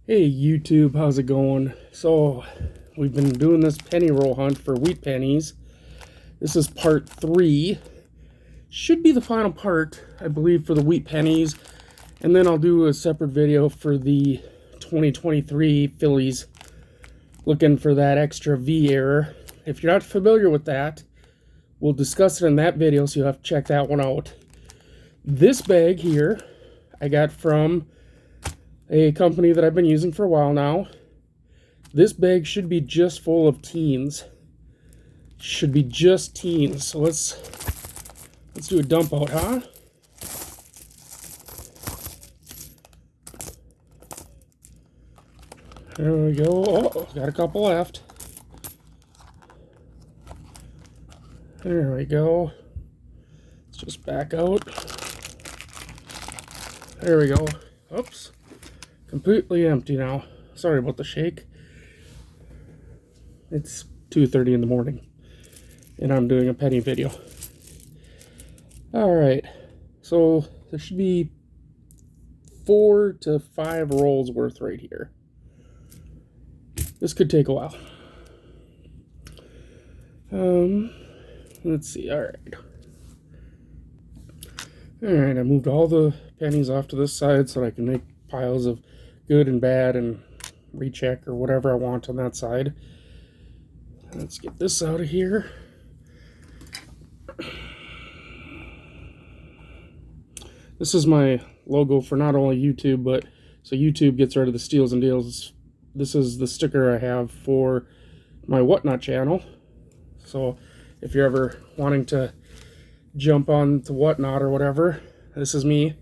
Hey YouTube, how's it going? So, we've been doing this penny roll hunt for wheat pennies. This is part 3. Should be the final part, I believe, for the wheat pennies. And then I'll do a separate video for the 2023 Phillies, looking for that extra V error. If you're not familiar with that, we'll discuss it in that video, so you'll have to check that one out. This bag here, I got from a company that I've been using for a while now. This bag should be just full of teens. Should be just teens. So let's do a dump out, huh? There we go. Oh, got a couple left. There we go. Let's just back out. There we go. Oops. Completely empty now. Sorry about the shake. It's 2:30 in the morning and I'm doing a penny video. Alright, so there should be 4 to 5 rolls worth right here. This could take a while. Let's see. Alright, I moved all the pennies off to this side so that I can make piles of good and bad and recheck or whatever I want on that side. Let's get this out of here. This is my logo for not only YouTube, but so YouTube gets rid of the steals and deals. This is the sticker I have for my Whatnot channel. So if you're ever wanting to jump on to Whatnot or whatever, this is me.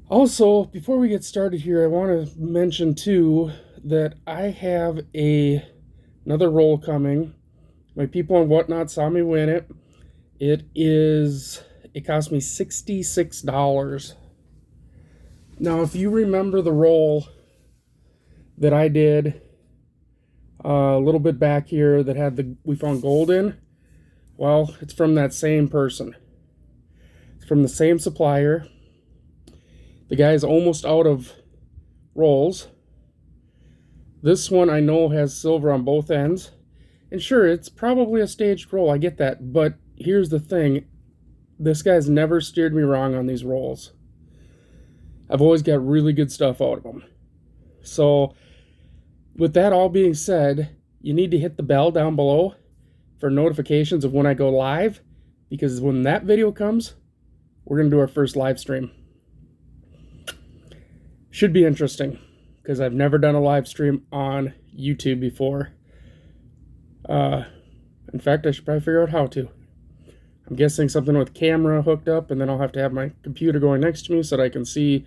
Also, before we get started here, I want to mention too that I have another roll coming. My people on Whatnot saw me win it. It cost me $66. Now, if you remember the roll that I did a little bit back here that had we found gold in, well, it's from that same person. It's from the same supplier. The guy's almost out of rolls. This one I know has silver on both ends. And sure, it's probably a staged roll, I get that. But here's the thing. This guy's never steered me wrong on these rolls. I've always got really good stuff out of them. So, with that all being said, you need to hit the bell down below for notifications of when I go live. Because when that video comes, we're going to do our first live stream. Should be interesting, because I've never done a live stream on YouTube before. In fact, I should probably figure out how to. I'm guessing something with camera hooked up, and then I'll have to have my computer going next to me so that I can see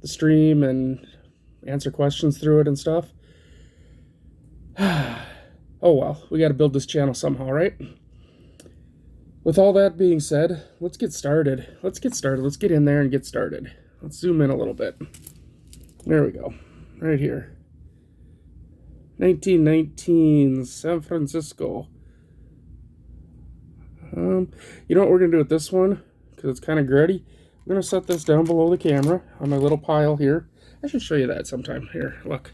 the stream and answer questions through it and stuff. Oh well, we got to build this channel somehow, right? With all that being said, let's get started. Let's get in there and get started. Let's zoom in a little bit. There we go. Right here. 1919, San Francisco. You know what we're going to do with this one? Because it's kind of gritty. I'm going to set this down below the camera on my little pile here. I should show you that sometime. Here, look.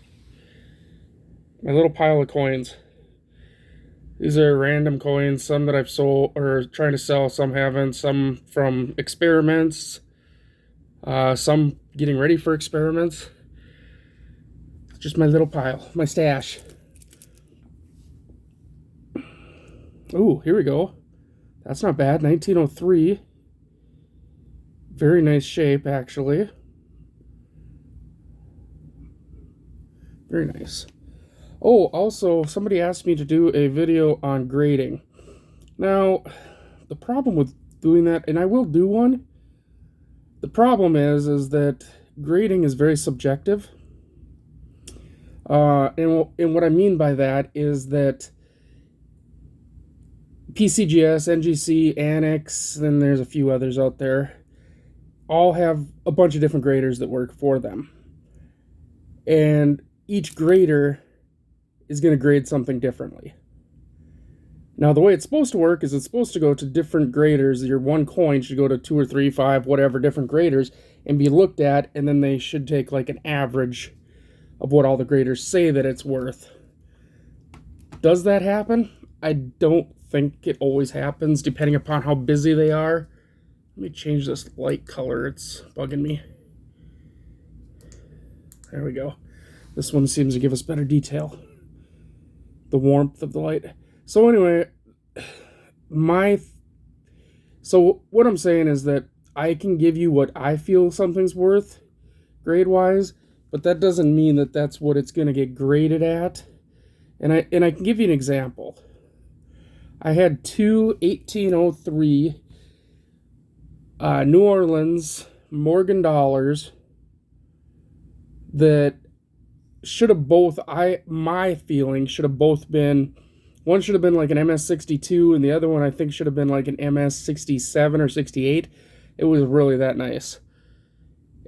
My little pile of coins. These are random coins. Some that I've sold or trying to sell. Some haven't. Some from experiments. Some getting ready for experiments. Just my little pile, my stash. Ooh, here we go. That's not bad. 1903. Very nice shape, actually. Very nice. Oh, also, somebody asked me to do a video on grading. Now, the problem with doing that, and I will do one, the problem is that grading is very subjective. And what I mean by that is that PCGS, NGC, Annex, then there's a few others out there, all have a bunch of different graders that work for them. And each grader is going to grade something differently. Now, the way it's supposed to work is it's supposed to go to different graders. Your one coin should go to 2 or 3, 5, whatever, different graders and be looked at, and then they should take like an average of what all the graders say that it's worth. Does that happen? I don't think it always happens, depending upon how busy they are. Let me change this light color. It's bugging me. There we go. This one seems to give us better detail. The warmth of the light. So anyway, so what I'm saying is that I can give you what I feel something's worth grade-wise, but that doesn't mean that that's what it's going to get graded at. And I can give you an example. I had two 1803 New Orleans Morgan dollars that should have both, my feeling, should have both been, one should have been like an MS-62 and the other one I think should have been like an MS-67 or 68. It was really that nice.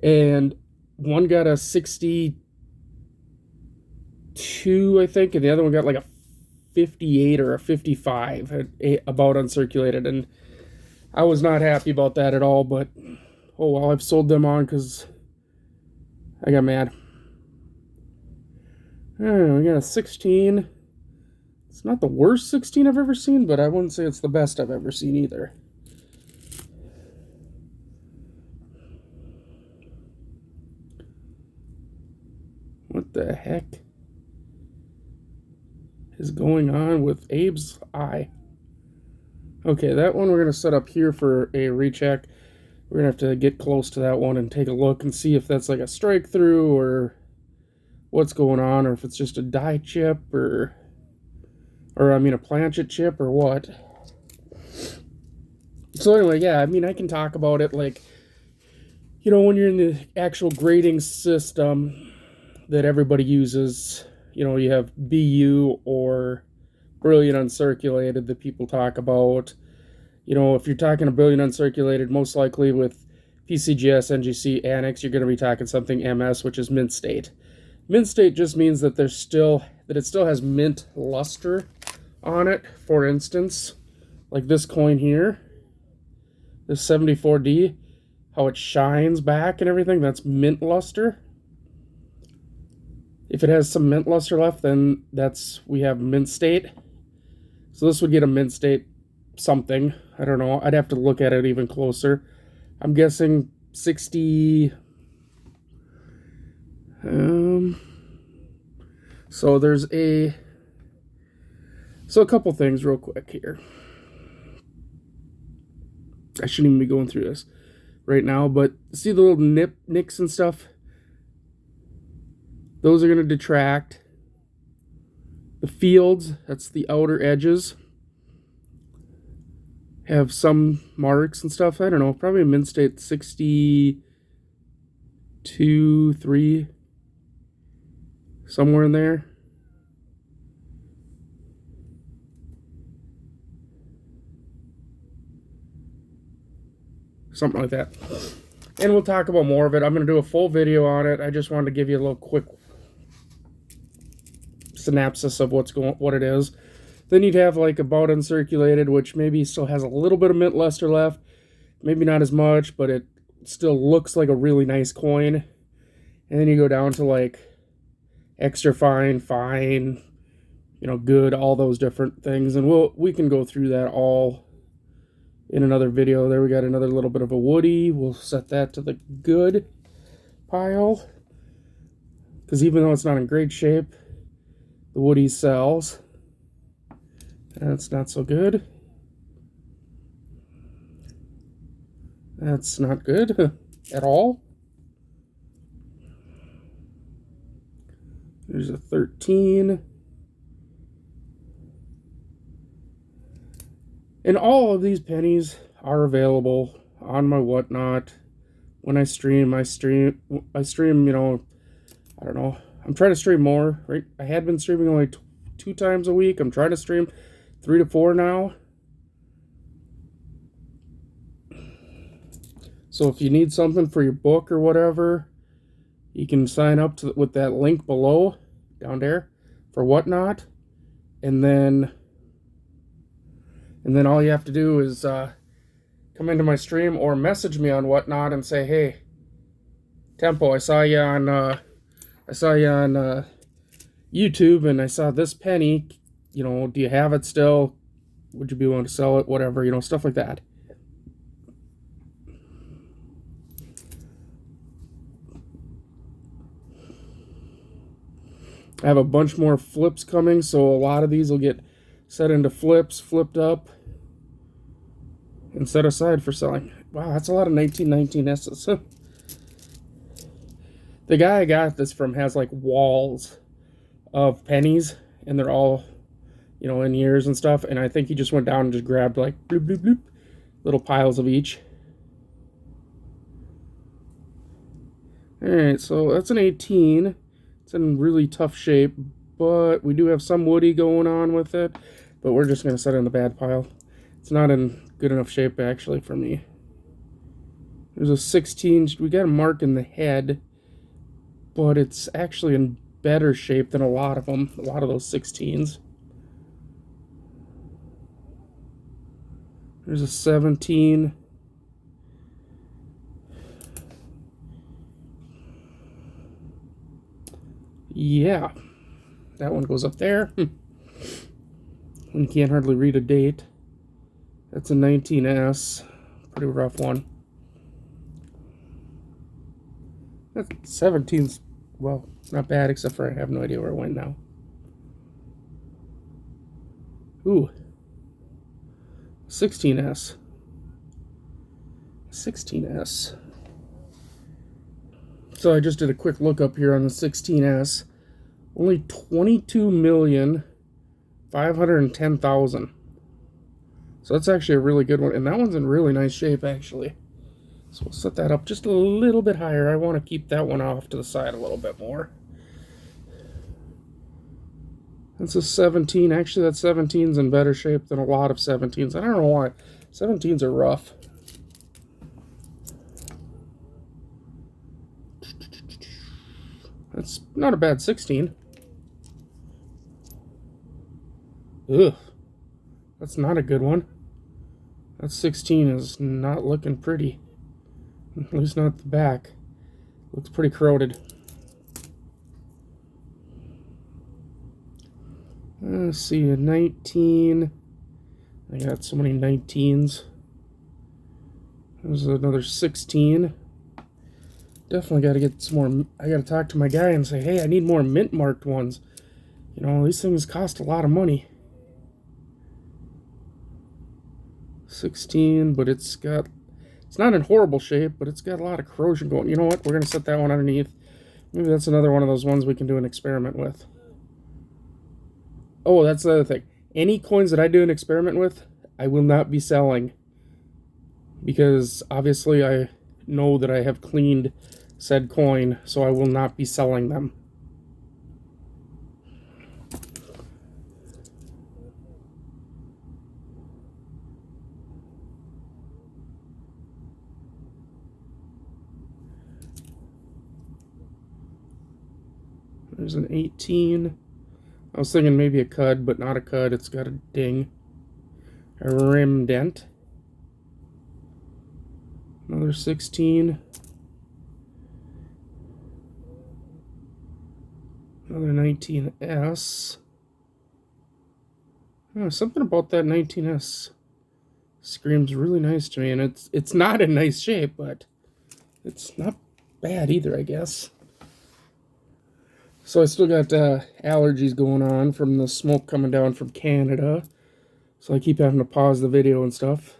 And one got a 62, I think, and the other one got like a 58 or a 55, about uncirculated, and I was not happy about that at all, but oh well, I've sold them on because I got mad. I don't know, we got a 16. It's not the worst 16 I've ever seen, but I wouldn't say it's the best I've ever seen either. What the heck is going on with Abe's eye? Okay, that one we're going to set up here for a recheck. We're going to have to get close to that one and take a look and see if that's like a strike through or what's going on, or if it's just a die chip or I mean a planchet chip or what. So anyway, yeah, I mean I can talk about it like, you know, when you're in the actual grading system that everybody uses, you know, you have BU or brilliant uncirculated that people talk about. You know, if you're talking a brilliant uncirculated, most likely with PCGS, NGC, Annex, you're going to be talking something MS, which is mint state. Mint state just means that it still has mint luster on it. For instance, like this coin here, this 74D, how it shines back and everything, that's mint luster. If it has some mint luster left, then we have mint state. So this would get a mint state something. I don't know. I'd have to look at it even closer. I'm guessing 60. So a couple things real quick here. I shouldn't even be going through this right now, but see the little nicks and stuff? Those are going to detract. The fields, that's the outer edges, have some marks and stuff. I don't know, probably a mint state 62, 3, somewhere in there. Something like that. And we'll talk about more of it. I'm going to do a full video on it. I just wanted to give you a little quick synopsis of what it is. Then you'd have like about uncirculated, which maybe still has a little bit of mint luster left. Maybe not as much, but it still looks like a really nice coin. And then you go down to like extra fine, you know, good, all those different things. And we can go through that all in another video. There we got another little bit of a woody. We'll set that to the good pile. Because even though it's not in great shape, the woody sells. That's not so good. That's not good at all. There's a 13. And all of these pennies are available on my whatnot. When I stream, you know, I don't know. I'm trying to stream more, right? I had been streaming only 2 times a week. I'm trying to stream 3 to 4 now. So if you need something for your book or whatever, you can sign up with that link below, down there, for whatnot. And then And then all you have to do is come into my stream or message me on Whatnot and say, hey, Tempo, I saw you on YouTube, and I saw this penny. You know, do you have it still? Would you be willing to sell it? Whatever, you know, stuff like that. I have a bunch more flips coming, so a lot of these will get set into flips, flipped up, and set aside for selling. Wow, that's a lot of 1919s. The guy I got this from has like walls of pennies, and they're all, you know, in years and stuff. And I think he just went down and just grabbed like bloop, bloop, bloop, little piles of each. Alright, so that's an 18. It's in really tough shape, but we do have some woody going on with it. But we're just going to set it in the bad pile. It's not in good enough shape, actually, for me. There's a 16. We got a mark in the head, but it's actually in better shape than a lot of them. A lot of those 16s. There's a 17. Yeah, that one goes up there. You can't hardly read a date. That's a 19S. Pretty rough one. That 17's, well, not bad, except for I have no idea where it went now. Ooh. 16S. 16S. So I just did a quick look up here on the 16S. Only 22,510,000. So that's actually a really good one. And that one's in really nice shape, actually. So we'll set that up just a little bit higher. I want to keep that one off to the side a little bit more. That's a 17. Actually, that 17's in better shape than a lot of 17s. I don't know why. 17s are rough. That's not a bad 16. Ugh. That's not a good one. That 16 is not looking pretty. At least not the back. Looks pretty corroded. Let's see, a 19. I got so many 19s. There's another 16. Definitely got to get some more. I got to talk to my guy and say, hey, I need more mint marked ones. You know, these things cost a lot of money. 16, but it's not in horrible shape, but it's got a lot of corrosion going. You know what? We're going to set that one underneath. Maybe that's another one of those ones we can do an experiment with. Oh, that's the other thing. Any coins that I do an experiment with, I will not be selling. Because obviously I know that I have cleaned said coin, so I will not be selling them. There's an 18. I was thinking maybe a cud, but not a cud. It's got a ding. A rim dent. Another 16. Another 19S. Oh, something about that 19S screams really nice to me, and it's not in nice shape, but it's not bad either, I guess. So I still got allergies going on from the smoke coming down from Canada, so I keep having to pause the video and stuff.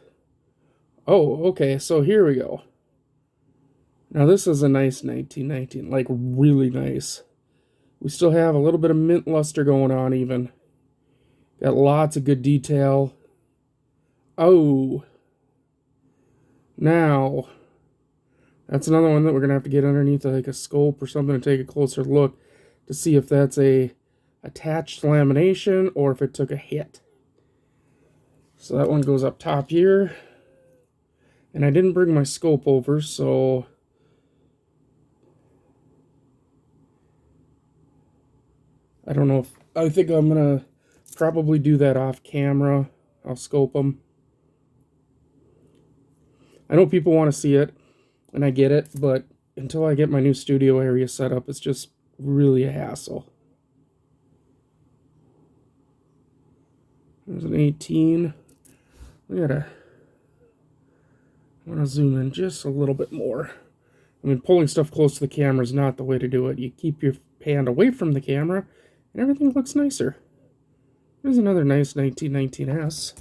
Oh, okay, so here we go. Now this is a nice 1919, like really nice. We still have a little bit of mint luster going on even. Got lots of good detail. Oh. Now, that's another one that we're going to have to get underneath like a scope or something and take a closer look to see if that's a attached lamination or if it took a hit. So that one goes up top here. And I didn't bring my scope over, so I don't know if I think I'm going to probably do that off camera. I'll scope them. I know people want to see it, and I get it, but until I get my new studio area set up, it's just really a hassle. There's an 18. I want to zoom in just a little bit more. I mean, pulling stuff close to the camera is not the way to do it. You keep your hand away from the camera, and everything looks nicer. There's another nice 1919S.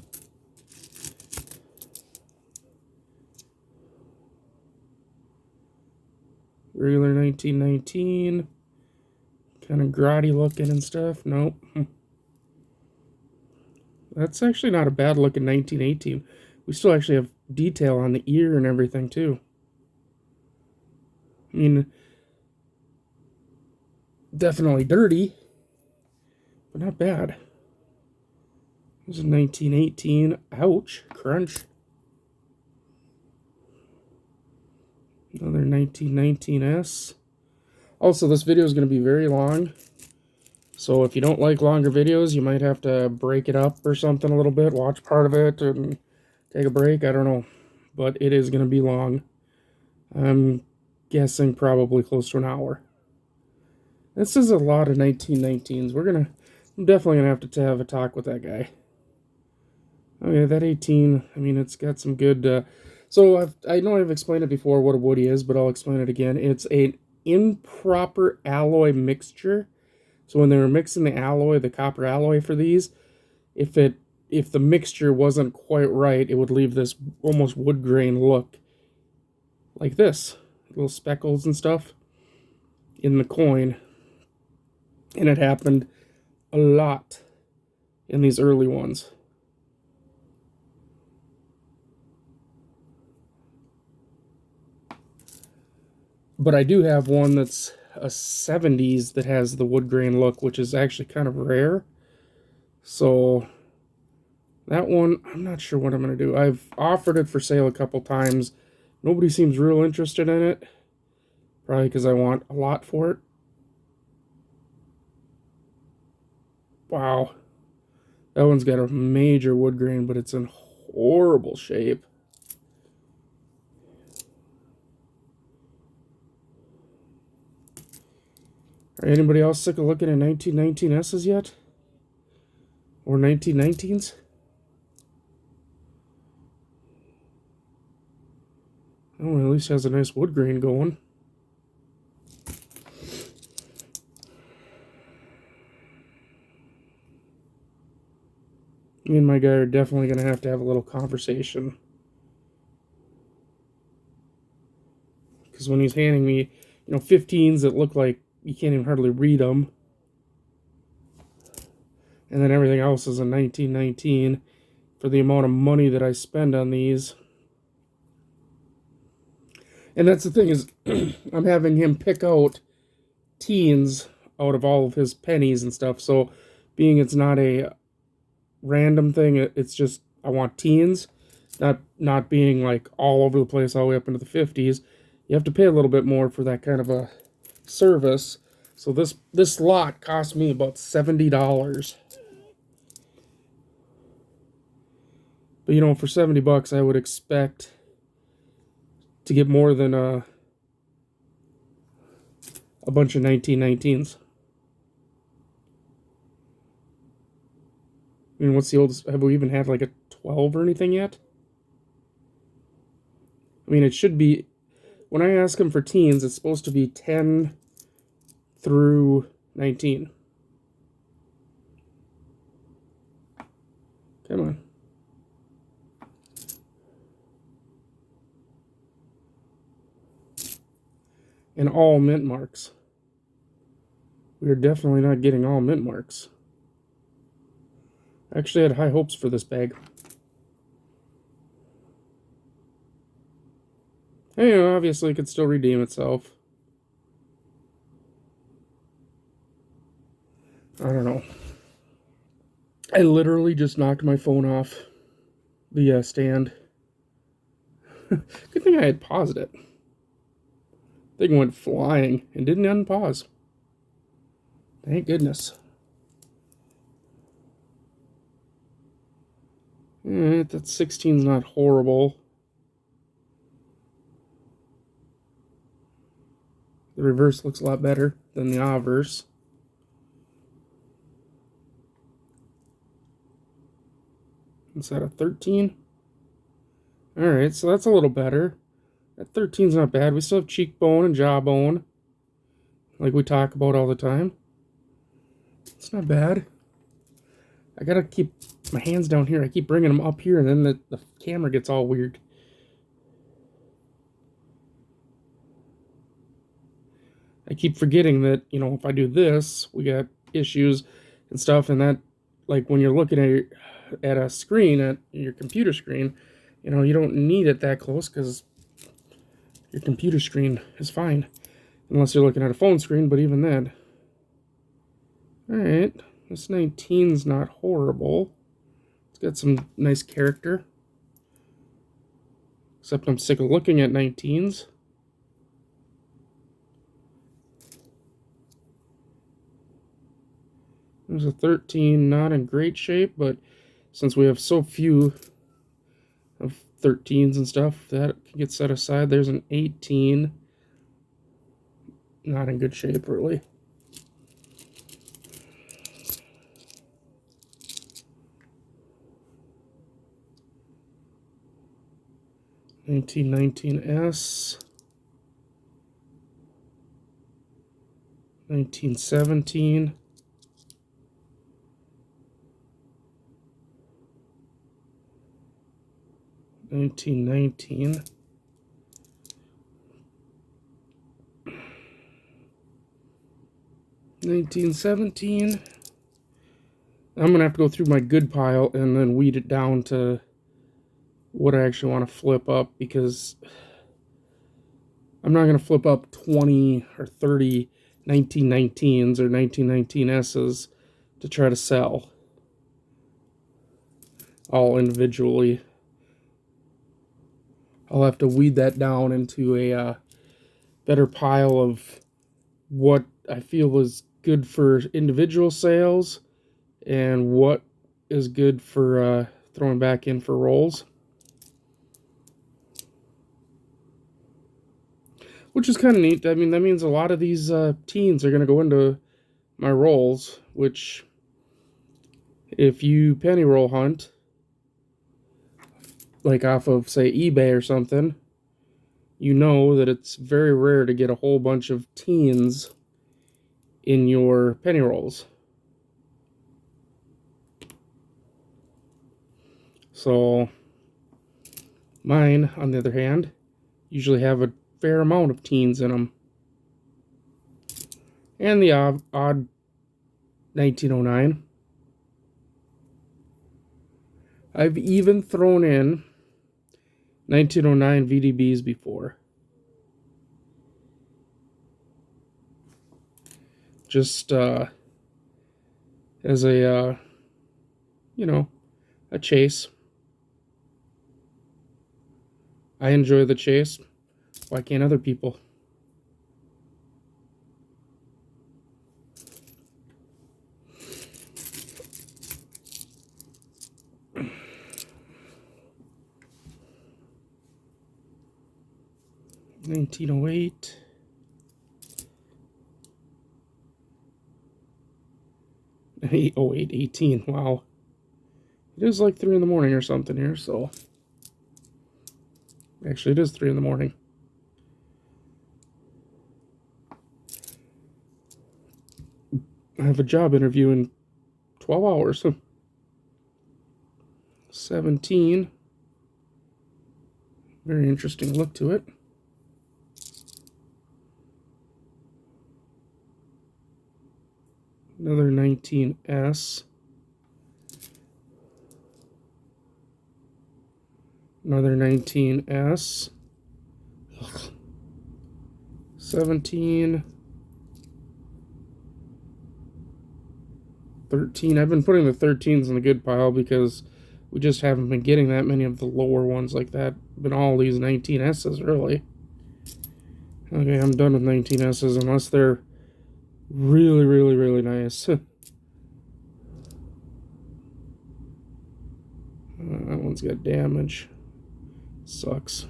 Regular 1919. Kind of grotty looking and stuff. Nope. That's actually not a bad looking 1918. We still actually have detail on the ear and everything too. I mean, definitely dirty, but not bad. This is 1918. Ouch. Crunch. Another 1919S. Also, this video is going to be very long. So if you don't like longer videos, you might have to break it up or something a little bit. Watch part of it and take a break. I don't know. But it is going to be long. I'm guessing probably close to an hour. This is a lot of 1919s. I'm definitely going to have a talk with that guy. Oh yeah, that 18, I mean, it's got some good... So I know I've explained it before what a woody is, but I'll explain it again. It's an improper alloy mixture. So when they were mixing the alloy, the copper alloy for these, if the mixture wasn't quite right, it would leave this almost wood grain look like this. Little speckles and stuff in the coin. And it happened a lot in these early ones. But I do have one that's a 70s that has the wood grain look, which is actually kind of rare. So that one, I'm not sure what I'm going to do. I've offered it for sale a couple times. Nobody seems real interested in it. Probably because I want a lot for it. Wow. That one's got a major wood grain, but it's in horrible shape. Are anybody else sick of looking at 1919S's yet? Or 1919s? Oh, at least has a nice wood grain going. Me and my guy are definitely going to have a little conversation. Because when he's handing me, 15s that look like you can't even hardly read them. And then everything else is a 1919 for the amount of money that I spend on these. And that's the thing is, I'm having him pick out teens out of all of his pennies and stuff. So being it's not a random thing, it's just I want teens, not being like all over the place all the way up into the 50s. You have to pay a little bit more for that kind of a service. So this lot cost me about $70. But for $70 I would expect to get more than a bunch of 1919s. I mean, what's the oldest? Have we even had like a 12 or anything yet? I mean, it should be, when I ask them for teens, it's supposed to be 10 through 19. Come on. And all mint marks. We are definitely not getting all mint marks. I actually had high hopes for this bag. Hey, obviously it could still redeem itself. I don't know. I literally just knocked my phone off the stand. Good thing I had paused it. Thing went flying and didn't unpause. Thank goodness. Alright, that 16's not horrible. The reverse looks a lot better than the obverse. Is that a 13? Alright, so that's a little better. That 13's not bad. We still have cheekbone and jawbone, like we talk about all the time. It's not bad. I gotta keep my hands down here. I keep bringing them up here, and then the camera gets all weird. I keep forgetting that, you know, if I do this, we got issues and stuff, and that, like, when you're looking at a screen, at your computer screen, you know, you don't need it that close, because your computer screen is fine. Unless you're looking at a phone screen, but even then. Alright, this 19's not horrible. It's got some nice character. Except I'm sick of looking at 19s. There's a 13, not in great shape, but since we have so few of 13s and stuff, that can get set aside. There's an 18. Not in good shape, really. $19.19s. 1917. $19.19. 1917. I'm gonna have to go through my good pile and then weed it down to what I actually want to flip up, because I'm not gonna flip up 20 or 30 1919s or 1919s to try to sell all individually. I'll have to weed that down into a better pile of what I feel was good for individual sales and what is good for throwing back in for rolls. Which is kind of neat. I mean, that means a lot of these teens are going to go into my rolls, which, if you penny roll hunt, like off of, say, eBay or something, you know that it's very rare to get a whole bunch of teens in your penny rolls. So mine, on the other hand, usually have a fair amount of teens in them. And the odd 1909. I've even thrown in 1909 VDBs before. Just as a, you know, a chase. I enjoy the chase. Why can't other people? $19.08. $8.08, 18. Wow. It is like 3 in the morning or something here, so. Actually, it is 3 in the morning. I have a job interview in 12 hours. 17. Very interesting look to it. Another 19S. Another 19S. 17. 13. I've been putting the 13s in the good pile because we just haven't been getting that many of the lower ones like that. Been all these 19S's, really. Okay, I'm done with 19S's unless they're really, really, really nice. That one's got damage. Sucks.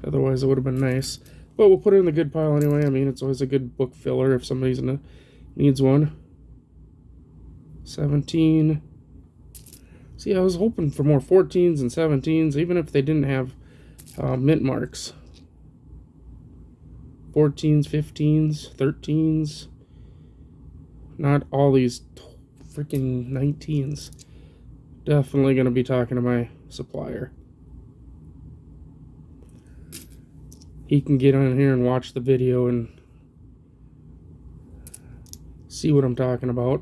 Otherwise, it would have been nice. But we'll put it in the good pile anyway. I mean, it's always a good book filler if somebody needs one. 17. See, I was hoping for more 14s and 17s, even if they didn't have mint marks. 14s, 15s, 13s. Not all these freaking 19s. Definitely going to be talking to my supplier. He can get on here and watch the video and see what I'm talking about.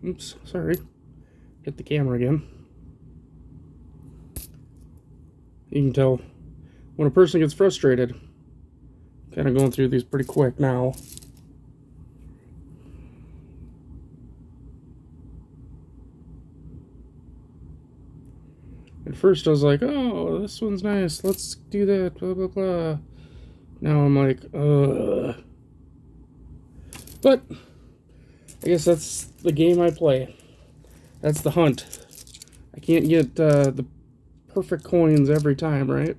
Oops, sorry. Hit the camera again. You can tell when a person gets frustrated. Kind of going through these pretty quick now. At first I was like, oh, this one's nice. Let's do that, blah, blah, blah. Now I'm like, ugh. But I guess that's the game I play. That's the hunt. I can't get the perfect coins every time, right?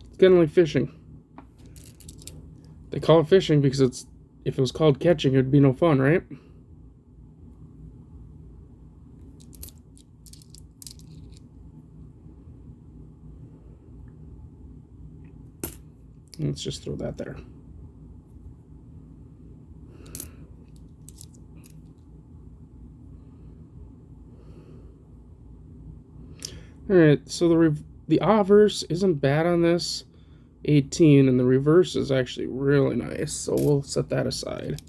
It's kind of like fishing. They call it fishing because if it was called catching, it would be no fun, right? Let's just throw that there. Alright, so the obverse isn't bad on this. 18, and the reverse is actually really nice, so we'll set that aside.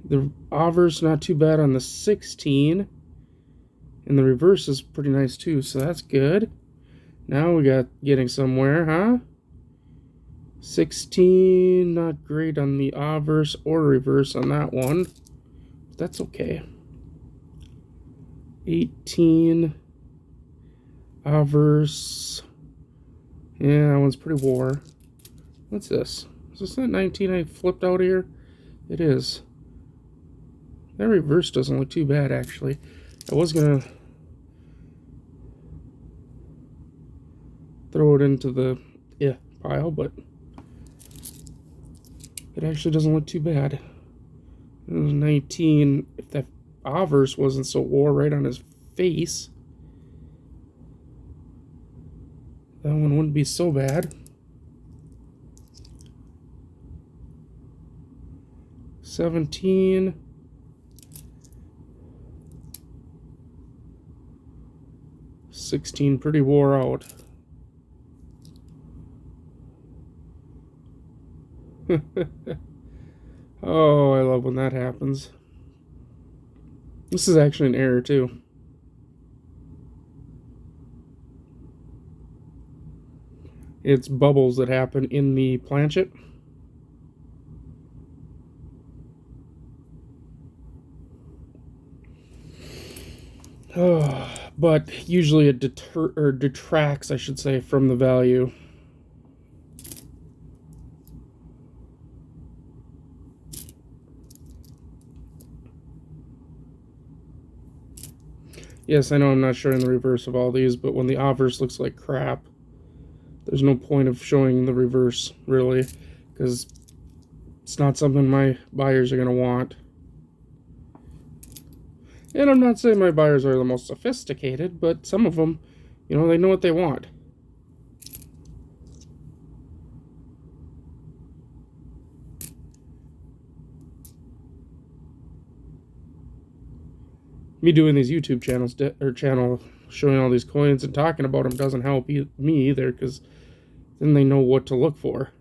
The obverse not too bad on the 16, and the reverse is pretty nice too, so that's good. Now we got getting somewhere, huh? 16, not great on the obverse or reverse on that one. But that's okay. 18, obverse. Yeah, that one's pretty war. What's this? Is this that 19 I flipped out here? It is. That reverse doesn't look too bad, actually. I was gonna throw it into the pile, but it actually doesn't look too bad. It was 19. If that obverse wasn't so war right on his face, that one wouldn't be so bad. 17. $16 pretty wore out. Oh, I love when that happens. This is actually an error too. It's bubbles that happen in the planchet. Oh, but usually it detracts, I should say, from the value. Yes, I know I'm not showing the reverse of all these, but when the obverse looks like crap, there's no point of showing the reverse, really, because it's not something my buyers are going to want. And I'm not saying my buyers are the most sophisticated, but some of them, you know, they know what they want. Me doing these YouTube channels showing all these coins and talking about them doesn't help me either, because then they know what to look for.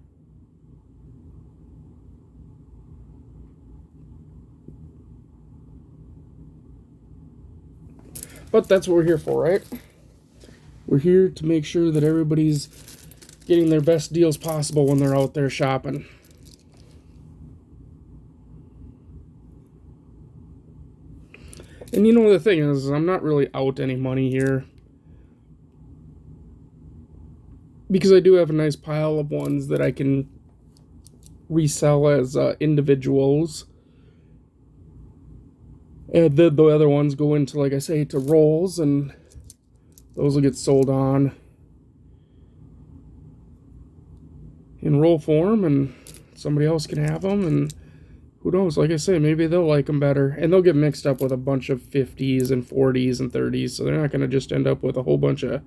But that's what we're here for, right? We're here to make sure that everybody's getting their best deals possible when they're out there shopping. And you know, the thing is, I'm not really out any money here. because I do have a nice pile of ones that I can resell as individuals. And then the other ones go into, like I say, to rolls, and those will get sold on in roll form, and somebody else can have them, and who knows, like I say, maybe they'll like them better. And they'll get mixed up with a bunch of 50s and 40s and 30s, so they're not going to just end up with a whole bunch of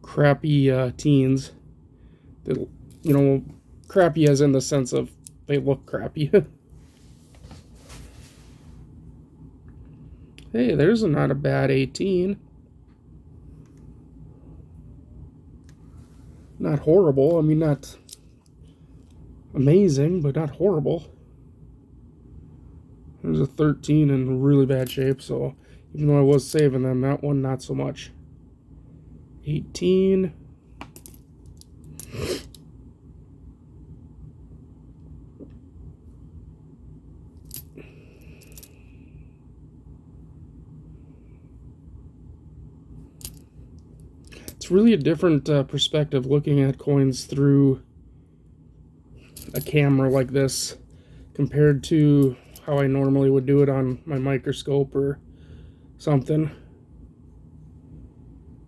crappy teens. That, you know, crappy as in the sense of they look crappy. Hey, there's not a bad 18. Not horrible. I mean, not amazing, but not horrible. There's a 13 in really bad shape, so even though I was saving them, that one not so much. 18. It's really a different perspective looking at coins through a camera like this compared to how I normally would do it on my microscope or something.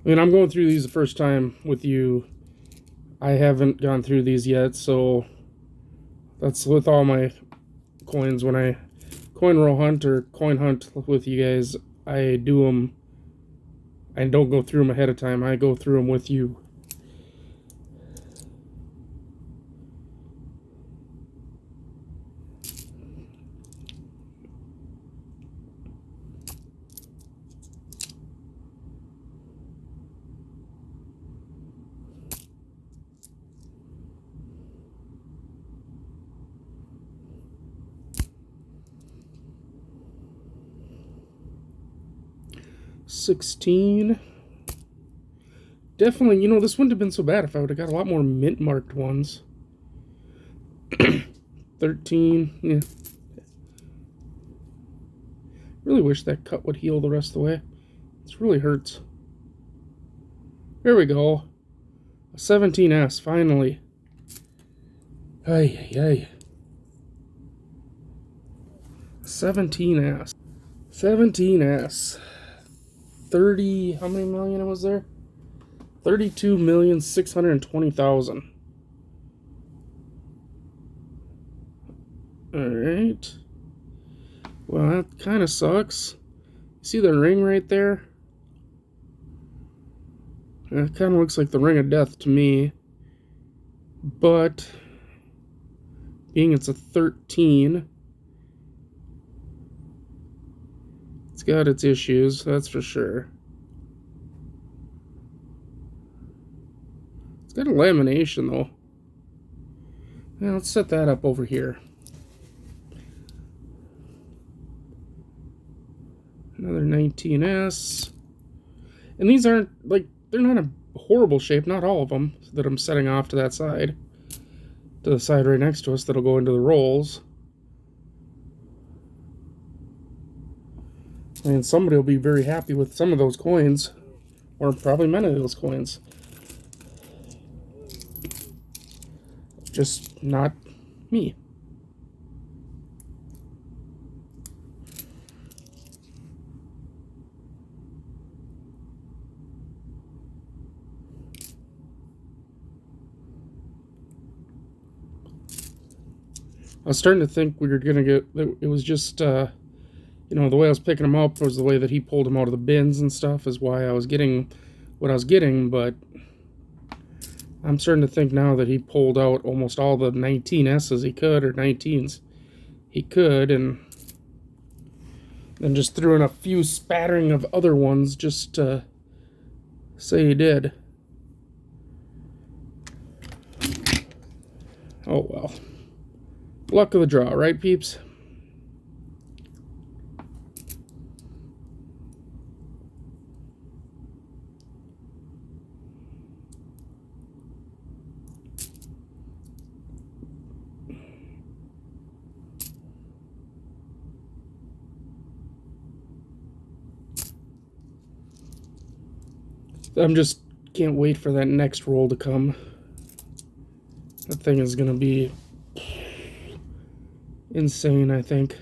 I mean, I'm going through these the first time with you. I haven't gone through these yet, so that's with all my coins. When I coin roll hunt or coin hunt with you guys, I do them. I don't go through them ahead of time. I go through them with you. $16. Definitely, you know, this wouldn't have been so bad if I would have got a lot more mint marked ones. 13, yeah. Really wish that cut would heal the rest of the way. This really hurts. There we go. A 17S, finally. Ay, ay, ay. 17S. 17S. 30, how many million was there? 32,620,000. Alright. Well, that kind of sucks. See the ring right there? That kind of looks like the ring of death to me. But, being it's a 13, it's got its issues, that's for sure. It's got a lamination, though. Now, let's set that up over here. Another 19S. And these aren't, like, they're not a horrible shape, not all of them, that I'm setting off to that side. To the side right next to us that'll go into the rolls. And somebody will be very happy with some of those coins. Or probably many of those coins. Just not me. I was starting to think we were going to get... It was just, you know, the way I was picking them up was the way that he pulled them out of the bins and stuff is why I was getting what I was getting, but I'm starting to think now that he pulled out almost all the 19S's he could, or 19s he could, and then just threw in a few spattering of other ones just to say he did. Oh well. Luck of the draw, right, peeps? I'm just can't wait for that next roll to come. That thing is going to be insane, I think.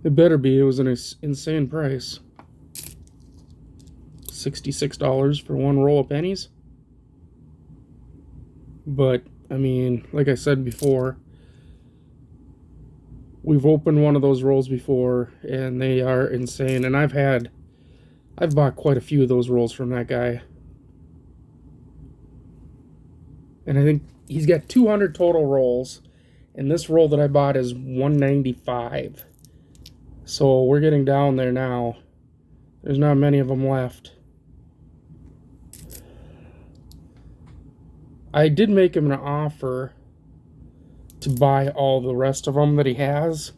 It better be. It was an insane price. $66 for one roll of pennies. But, I mean, like I said before, we've opened one of those rolls before, and they are insane. And I've bought quite a few of those rolls from that guy. And I think he's got 200 total rolls, and this roll that I bought is 195. So we're getting down there now. There's not many of them left. I did make him an offer to buy all the rest of them that he has,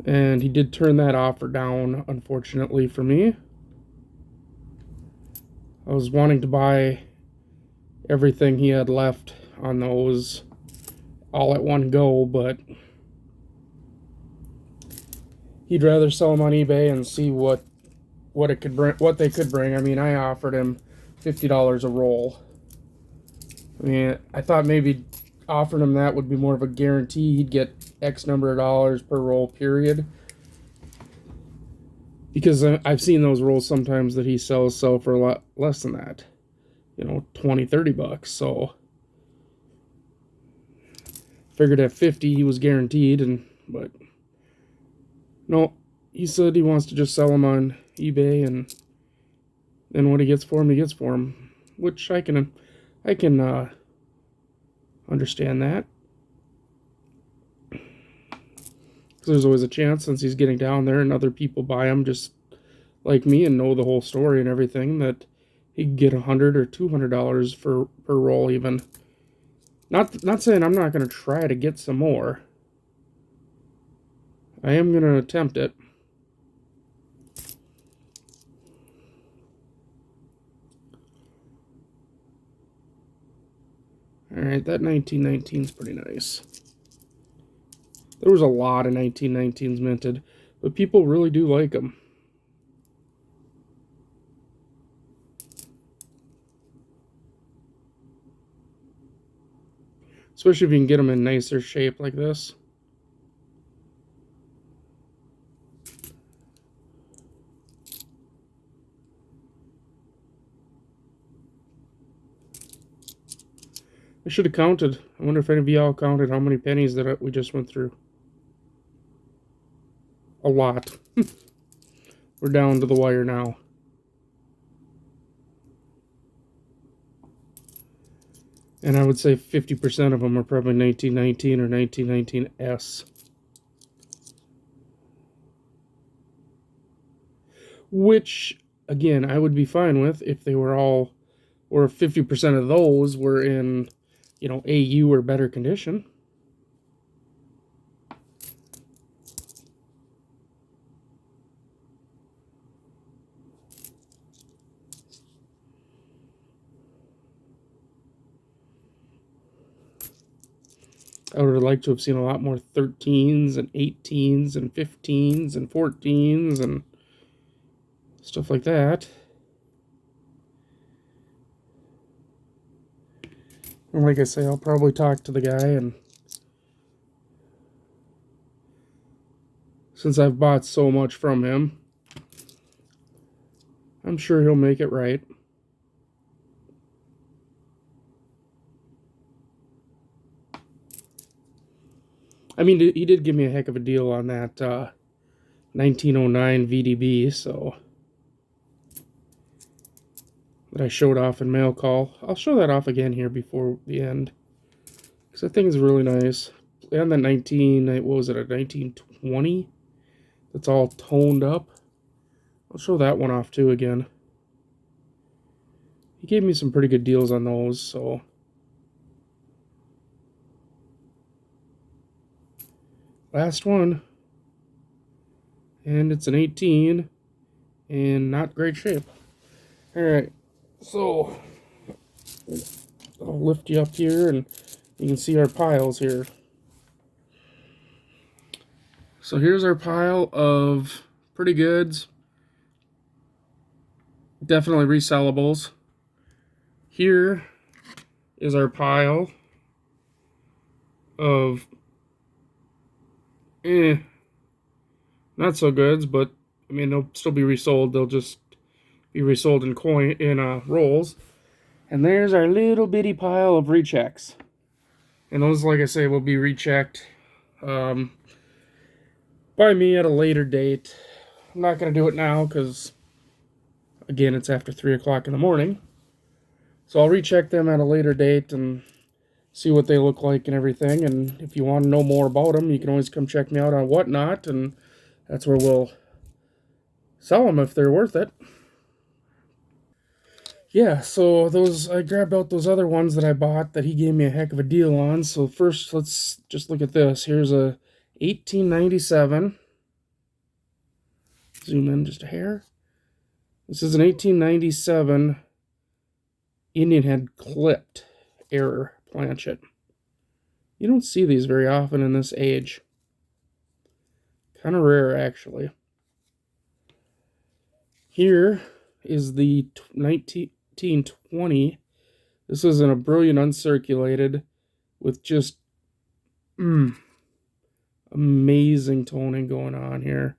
and he did turn that offer down, unfortunately for me. I was wanting to buy everything he had left on those all at one go, but he'd rather sell them on eBay and see what it could bring, what they could bring. I mean, I offered him $50 a roll. I mean, I thought maybe offering him that would be more of a guarantee. He'd get X number of dollars per roll, period. Because I've seen those rolls sometimes that he sell for a lot less than that. You know, 20, 30 bucks. So figured at 50 he was guaranteed, but no, he said he wants to just sell them on eBay, and then what he gets for him, he gets for him, which I can understand that. Because there's always a chance, since he's getting down there and other people buy them just like me and know the whole story and everything, that he could get $100 or $200 per roll even. Not saying I'm not going to try to get some more. I am going to attempt it. Alright, that 1919 is pretty nice. There was a lot of 1919s minted, but people really do like them. Especially if you can get them in nicer shape like this. I should have counted. I wonder if any of y'all counted how many pennies that we just went through. A lot. We're down to the wire now. And I would say 50% of them are probably 1919 or 1919S. Which, again, I would be fine with if they were all, or if 50% of those were in, you know, AU or better condition. I would have liked to have seen a lot more 13s and 18s and 15s and 14s and stuff like that. And like I say, I'll probably talk to the guy, and since I've bought so much from him, I'm sure he'll make it right. I mean, he did give me a heck of a deal on that 1909 VDB, so that I showed off in mail call. I'll show that off again here before the end, because that thing is really nice. And the 1920? That's all toned up. I'll show that one off too again. He gave me some pretty good deals on those, so last one, and it's an 18 in not great shape. Alright, so I'll lift you up here and you can see our piles here. So here's our pile of pretty goods. definitely resellables. Here is our pile of not so goods, but I mean they'll still be resold. They'll just be resold in rolls. And there's our little bitty pile of rechecks. And those, like I say, will be rechecked by me at a later date. I'm not going to do it now because, again, it's after 3 o'clock in the morning. So I'll recheck them at a later date and see what they look like and everything. And if you want to know more about them, you can always come check me out on Whatnot. And that's where we'll sell them if they're worth it. Yeah, so I grabbed out those other ones that I bought that he gave me a heck of a deal on. So first, let's just look at this. Here's a 1897. Zoom in just a hair. This is an 1897 Indian head clipped error planchet. You don't see these very often in this age. Kind of rare, actually. Here is the 1920. This is in a brilliant uncirculated with just amazing toning going on here.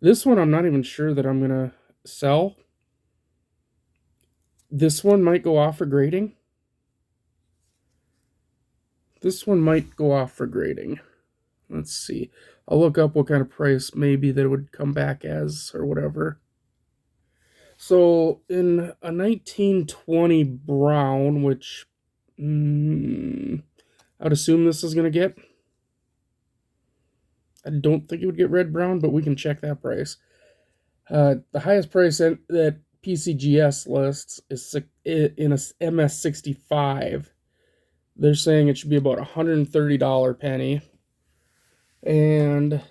This one I'm not even sure that I'm going to sell. This one might go off for grading. This one might go off for grading. Let's see. I'll look up what kind of price maybe that it would come back as or whatever. So in a 1920 brown, which I'd assume this is going to get. I don't think it would get red brown, but we can check that price. The highest price that PCGS lists is in a MS65. They're saying it should be about $130 penny. And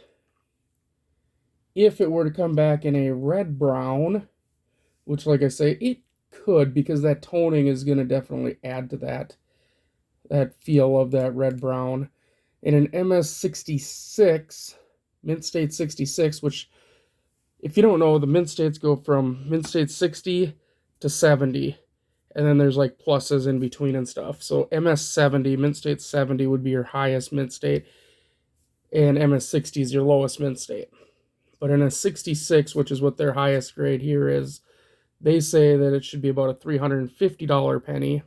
if it were to come back in a red brown, which, like I say, it could, because that toning is going to definitely add to that feel of that red brown. In an MS66, Mint State 66, which, if you don't know, the Mint States go from Mint State 60 to 70. And then there's like pluses in between and stuff. So MS70, Mint State 70 would be your highest Mint State. And MS60 is your lowest Mint State. But in a 66, which is what their highest grade here is, they say that it should be about a $350 penny.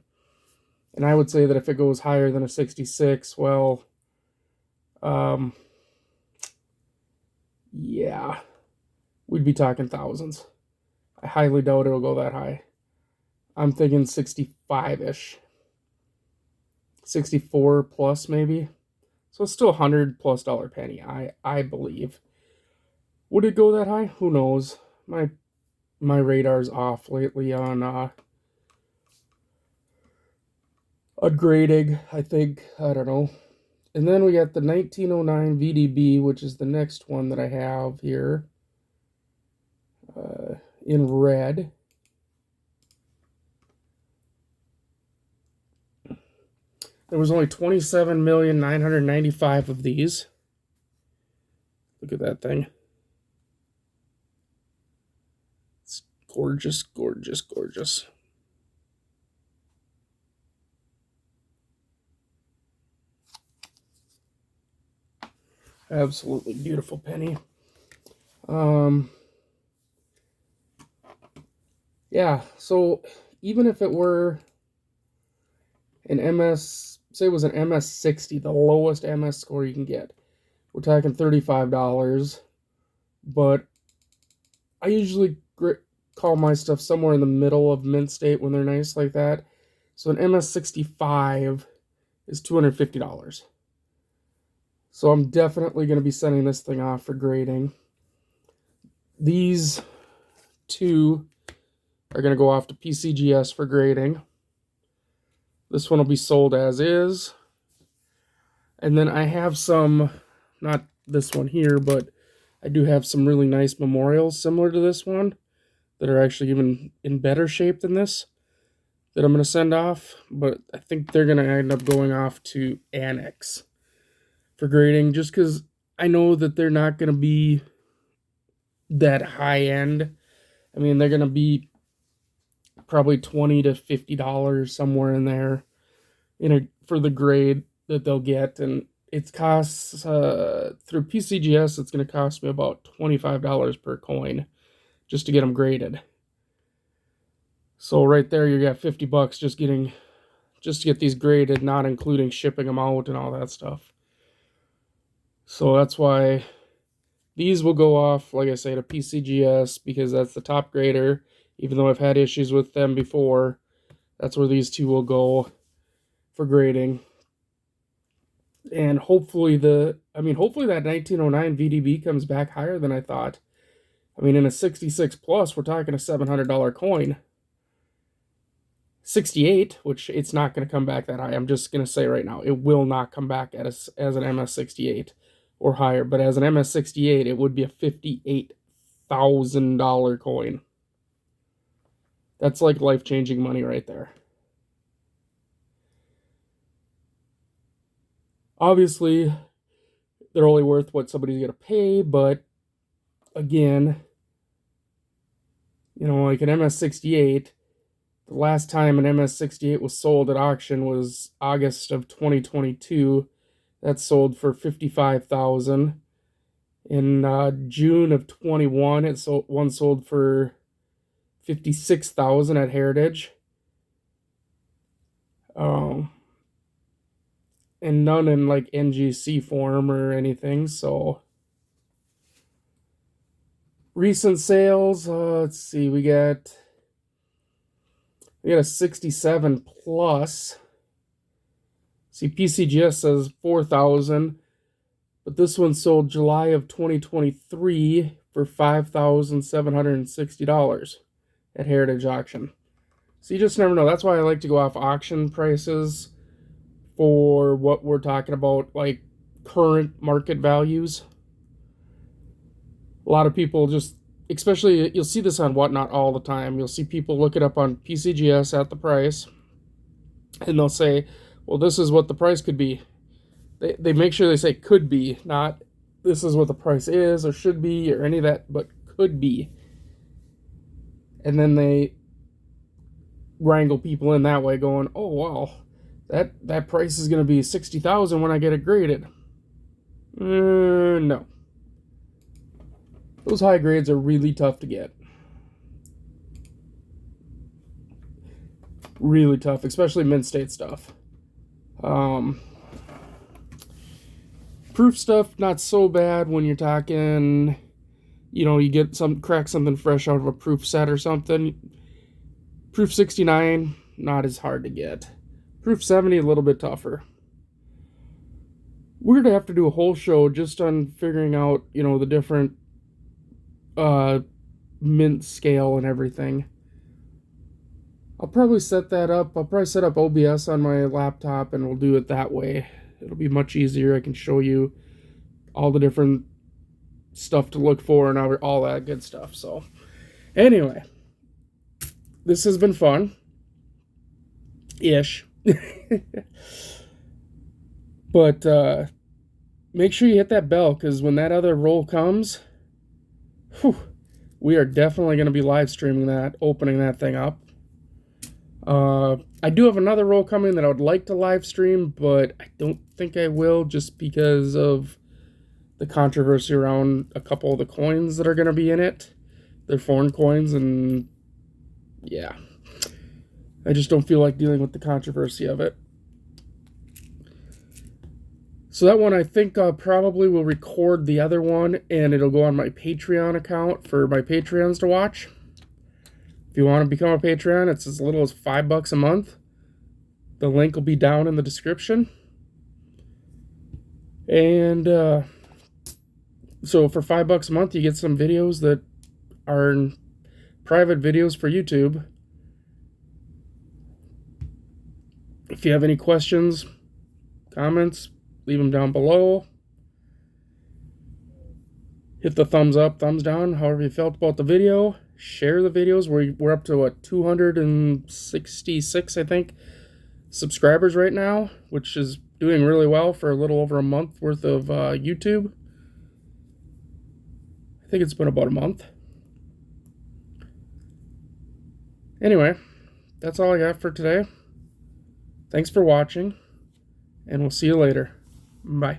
And I would say that if it goes higher than a 66, well, yeah, we'd be talking thousands. I highly doubt it'll go that high. I'm thinking 65-ish. 64 plus maybe. So it's still $100+ penny, I believe. Would it go that high? Who knows? My radar's off lately on grading, I think. I don't know. And then we got the 1909 VDB, which is the next one that I have here in red. There was only 27,995,000 of these. Look at that thing. It's gorgeous, gorgeous, gorgeous. Absolutely beautiful penny. Yeah, so even if it were an MS, say it was an MS60, the lowest MS score you can get, we're talking $35. But I usually call my stuff somewhere in the middle of Mint State when they're nice like that. So an MS65 is $250. So I'm definitely going to be sending this thing off for grading. These two are going to go off to PCGS for grading. This one will be sold as is. And then I have some, not this one here, but I do have some really nice memorials similar to this one that are actually even in better shape than this that I'm going to send off. But I think they're going to end up going off to Annex for grading, just because I know that they're not going to be that high end. I mean, they're going to be probably $20 to $50 somewhere in there for the grade that they'll get. And it costs, through PCGS, it's going to cost me about $25 per coin just to get them graded. So right there, you got $50 just to get these graded, not including shipping them out and all that stuff. So that's why these will go off, like I say, to PCGS, because that's the top grader. Even though I've had issues with them before, that's where these two will go for grading. And hopefully hopefully that 1909 VDB comes back higher than I thought. I mean, in a 66 plus, we're talking a $700 coin. 68, which it's not going to come back that high. I'm just going to say right now, it will not come back as an MS68 or higher. But as an MS68, it would be a $58,000 coin. That's like life-changing money right there. Obviously, they're only worth what somebody's going to pay, but again, like an MS68, the last time an MS68 was sold at auction was August of 2022. That sold for $55,000. In June of 21, one sold for $56,000 at Heritage. And none in like NGC form or anything. So recent sales, let's see, we got a 67 plus. See, PCGS says 4,000, but this one sold July of 2023 for $5,760 at Heritage Auction. So you just never know. That's why I like to go off auction prices for what we're talking about, like current market values. A lot of people especially, you'll see this on Whatnot all the time. You'll see people look it up on PCGS at the price, and they'll say, well, this is what the price could be. They make sure they say could be, not this is what the price is or should be or any of that, but could be. And then they wrangle people in that way going, oh, wow, that price is going to be $60,000 when I get it graded. No. Those high grades are really tough to get. Really tough, especially Mint State stuff. Proof stuff, not so bad when you're talking, you crack something fresh out of a proof set or something. Proof 69, not as hard to get. Proof 70, a little bit tougher. We're going to have to do a whole show just on figuring out, the different mint scale and everything. I'll probably set that up. I'll probably set up OBS on my laptop and we'll do it that way. It'll be much easier. I can show you all the different stuff to look for and all that good stuff. So anyway, this has been fun. Ish. But make sure you hit that bell, because when that other roll comes, we are definitely going to be live streaming that, opening that thing up. I do have another roll coming that I would like to live stream, but I don't think I will, just because of the controversy around a couple of the coins that are going to be in it. They're foreign coins, and yeah, I just don't feel like dealing with the controversy of it. So that one, I think probably will record the other one, and it'll go on my Patreon account for my Patreons to watch. If you want to become a Patreon, it's as little as $5 a month. The link will be down in the description. And so for $5 a month, you get some videos that are private videos for YouTube. If you have any questions, comments, leave them down below. Hit the thumbs up, thumbs down, however you felt about the video. Share the videos. We're up to 266, I think, subscribers right now, which is doing really well for a little over a month worth of YouTube. I think it's been about a month. Anyway, that's all I got for today. Thanks for watching, and we'll see you later. Bye.